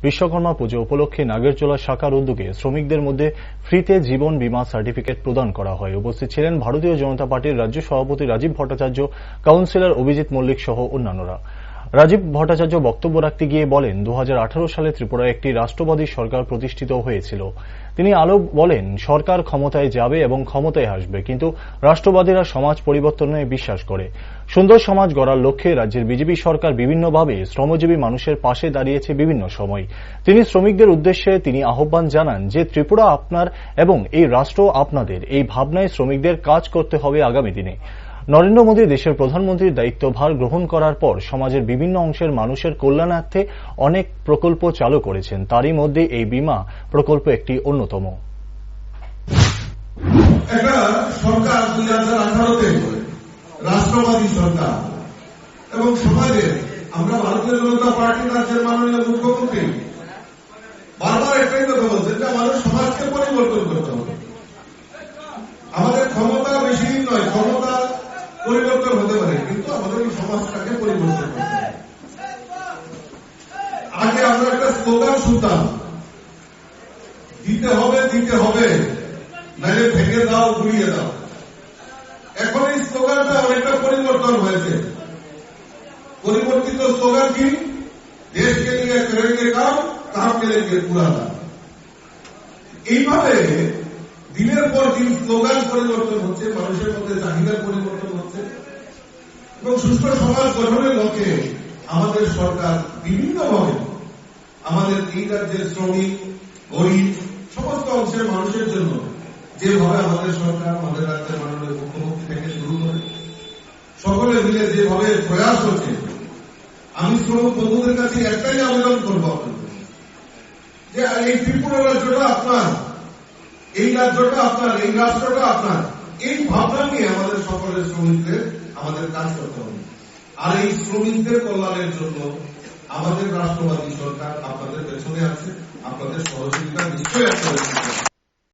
বিশ্বকর্মা পুজো উপলক্ষে নাগেরজোলা শাখার উদ্যোগে শ্রমিকদের মধ্যে ফ্রিতে জীবন বীমা সার্টিফিকেট প্রদান করা হয়। উপস্থিত ছিলেন ভারতীয় জনতা পার্টির রাজ্য সভাপতি রাজীব ভট্টাচার্য, কাউন্সিলর অভিজিৎ মল্লিক সহ অন্যান্যরা। রাজীব ভট্টাচার্য বক্তব্য রাখতে গিয়ে বলেন, 2018 সালে ত্রিপুরায় একটি রাষ্ট্রবাদী সরকার প্রতিষ্ঠিত হয়েছিল। তিনি আরও বলেন, সরকার ক্ষমতায় যাবে এবং ক্ষমতায় আসবে, কিন্তু রাষ্ট্রবাদীরা সমাজ পরিবর্তনে বিশ্বাস করে। সুন্দর সমাজ গড়ার লক্ষ্যে রাজ্যের বিজেপি সরকার বিভিন্নভাবে শ্রমজীবী মানুষের পাশে দাঁড়িয়েছে বিভিন্ন সময়। তিনি শ্রমিকদের উদ্দেশ্যে আহ্বান জানান যে ত্রিপুরা আপনার এবং এই রাষ্ট্র আপনাদের, এই ভাবনায় শ্রমিকদের কাজ করতে হবে আগামী দিনে। নরেন্দ্র মোদী দেশের প্রধানমন্ত্রীর দায়িত্বভার গ্রহণ করার পর সমাজের বিভিন্ন অংশের মানুষের কল্যাণার্থে অনেক প্রকল্প চালু করেছেন, তারই মধ্যে এই বীমা প্রকল্প একটি অন্যতম। একটা সরকার 2018-তে রাষ্ট্রবাদী সরকার এবং সমাজের, আমরা ভারতীয় জনতা পার্টির রাজ্যের মাননীয় মুখ্যমন্ত্রী বারবার একটাই কথা বলছেন যে আমাদের সমাজকে পরিবর্তন করতে হবে। আমাদের ক্ষমতা বেশি দিন নয়, ক্ষমতা পরিবর্তন হতে পারে, কিন্তু আমাদের এই সমাজটাকে পরিবর্তন করতে হবে। আগে আমরা একটা স্লোগান শুনতাম, দিতে হবে দিতে হবে, নাইলে ভেঙে দাও গুড়িয়ে দাও। এখন এই স্লোগানটা অনেকটা পরিবর্তন হয়েছে। পরিবর্তিত স্লোগান কি? দেশ কে লিয়ে করেঙ্গে কাম, কাম কে লিয়ে পুরা দাম। এইভাবে দিনের পর দিন স্লোগান পরিবর্তন হচ্ছে, মানুষের মধ্যে চাহিদার পরিবর্তন হচ্ছে এবং সুস্থ সমাজ গঠনের লক্ষ্যে আমাদের সরকার বিভিন্নভাবে আমাদের এই রাজ্যের শ্রমিক, গরিব, সমস্ত অংশের মানুষের জন্য যেভাবে আমাদের সরকার, আমাদের রাজ্যের মাননীয় মুখ্যমন্ত্রী থেকে শুরু করে সকলে মিলে যেভাবে প্রয়াস হচ্ছে, আমি শ্রমিক বন্ধুদের কাছে একটাই আবেদন করবো আপনাদের যে এই ত্রিপুরা রাজ্যটা আপনার, এই রাজ্যটা আপনার, এই রাষ্ট্রটা আপনার, এই ভাবনা নিয়ে আমাদের সকলের শ্রমিকদের আমাদের কাজ করতে হবে। আর এই শ্রমিকদের কল্যাণের জন্য আমাদের রাষ্ট্রবাদী সরকার আপনাদের পেছনে আছে, আপনাদের সহযোগিতা নিশ্চয়ই আপনাদের